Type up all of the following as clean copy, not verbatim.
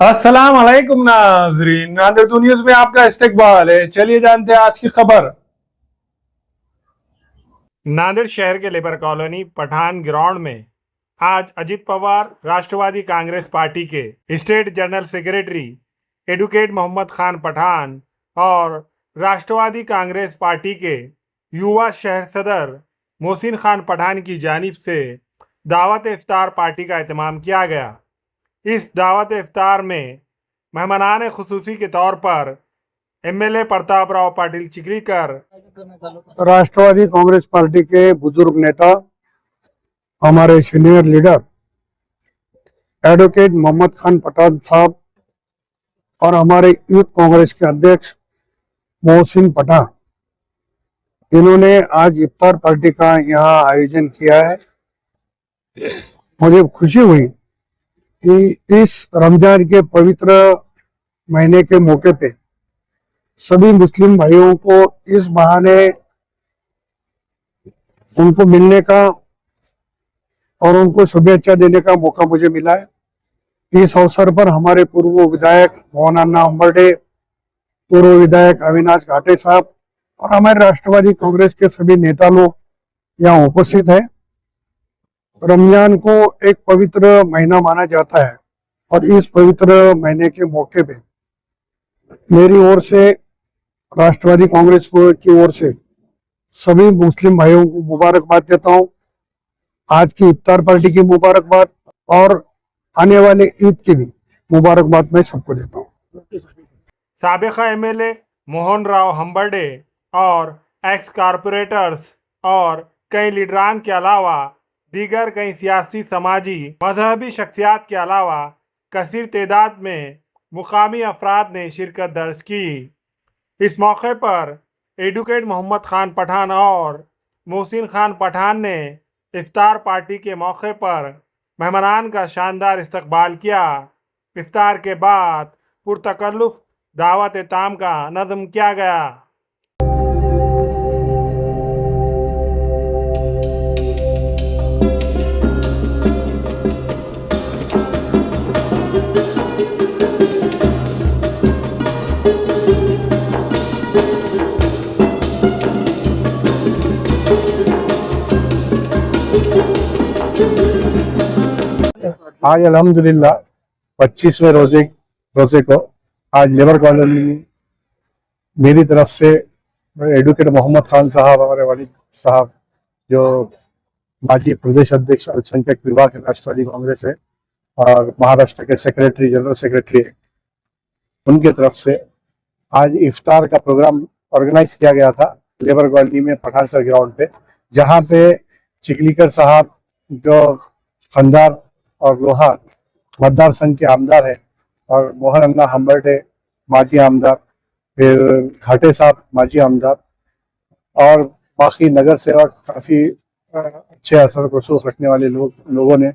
अस्सलाम वालेकुम नाज़रीन, नादिर टू न्यूज़ में आपका इस्तकबाल है। चलिए जानते हैं आज की खबर। नादिर शहर के लेबर कॉलोनी पठान ग्राउंड में आज अजित पवार राष्ट्रवादी कांग्रेस पार्टी के state general secretary advocate Mohammad Khan Pathan और राष्ट्रवादी कांग्रेस पार्टी के युवा शहर सदर मोहसिन खान पठान की जानिब से दावत इफ्तार पार्टी का एहतमाम किया गया। इस दावत इफ्तार में मेहमानान खुसूसी के तौर पर MLA Pratap Rao Patil Chikhlikar, Rashtravadi Congress party के बुजुर्ग नेता, हमारे senior leader advocate Mohammad Khan Pathan साहब और हमारे यूथ कांग्रेस के अध्यक्ष मोहसिन पठान, इन्होंने आज इफ्तार पार्टी का यहाँ आयोजन किया है। मुझे खुशी हुई कि इस रमजान के पवित्र महीने के मौके पे सभी मुस्लिम भाइयों को इस बहाने उनको मिलने का और उनको शुभेच्छा देने का मौका मुझे मिला है। इस अवसर पर हमारे पूर्व विधायक मोहन अन्ना अंबरडे, पूर्व विधायक अविनाश घाटे साहब और हमारे राष्ट्रवादी कांग्रेस के सभी नेता लोग यहाँ उपस्थित हैं। रमजान को एक पवित्र महीना माना जाता है और इस पवित्र महीने के मौके पे मेरी ओर से, राष्ट्रवादी कांग्रेस की ओर से सभी मुस्लिम भाइयों को मुबारकबाद देता हूँ। आज की इफ्तार पार्टी की मुबारकबाद और आने वाले ईद की भी मुबारकबाद मैं सबको देता हूँ। साबिका एमएलए मोहन राव हम्बरडे और एक्स कारपोरेटर्स और कई लीडरान के अलावा दीगर कई सियासी, समाजी, मजहबी शख्सियात के अलावा कसीर तादाद में मुकामी अफराद ने शिरकत दर्ज की। इस मौके पर एडवोकेट मोहम्मद खान पठान और मोहसिन खान पठान ने इफ्तार पार्टी के मौके पर मेहमानान का शानदार इस्तकबाल किया। इफ्तार के बाद पुरतकल्लुफ दावत ताम का नज़्म किया गया। आज अल्हम्दुलिल्लाह 25वें रोजे को आज लेबर कॉलोनी में मेरी तरफ से एडवोकेट मोहम्मद खान साहब, हमारे वालिद साहब जो माजी प्रदेश अध्यक्ष अल्पसंख्यक विभाग के राष्ट्रवादी कांग्रेस है और महाराष्ट्र के सेक्रेटरी, जनरल सेक्रेटरी, उनके तरफ से आज इफ्तार का प्रोग्राम ऑर्गेनाइज किया गया था लेबर कॉलोनी में पठान सर ग्राउंड पे, जहाँ पे चिखलीकर साहब जो खंडार और लोहा मतदार संघ के आमदार है और मोहन अन्ना हम्बरडे माजी आमदार, फिर घाटे साहब माजी आमदार और बाकी नगर सेवक, काफ़ी अच्छे असर रसूख रखने वाले लोगों ने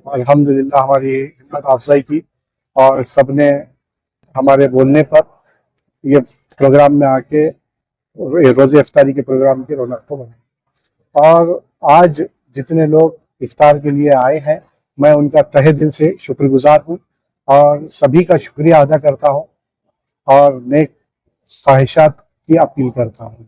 अल्हम्दुलिल्लाह हमारी हिम्मत अफजाई की और सबने हमारे बोलने पर ये प्रोग्राम में आके रोज़े इफ्तारी के प्रोग्राम की रौनक को बनाई। और आज जितने लोग इफ्तार के लिए आए हैं, मैं उनका तहे दिल से शुक्रगुजार हूँ और सभी का शुक्रिया अदा करता हूँ और नेक ख्वाहिशात की अपील करता हूँ।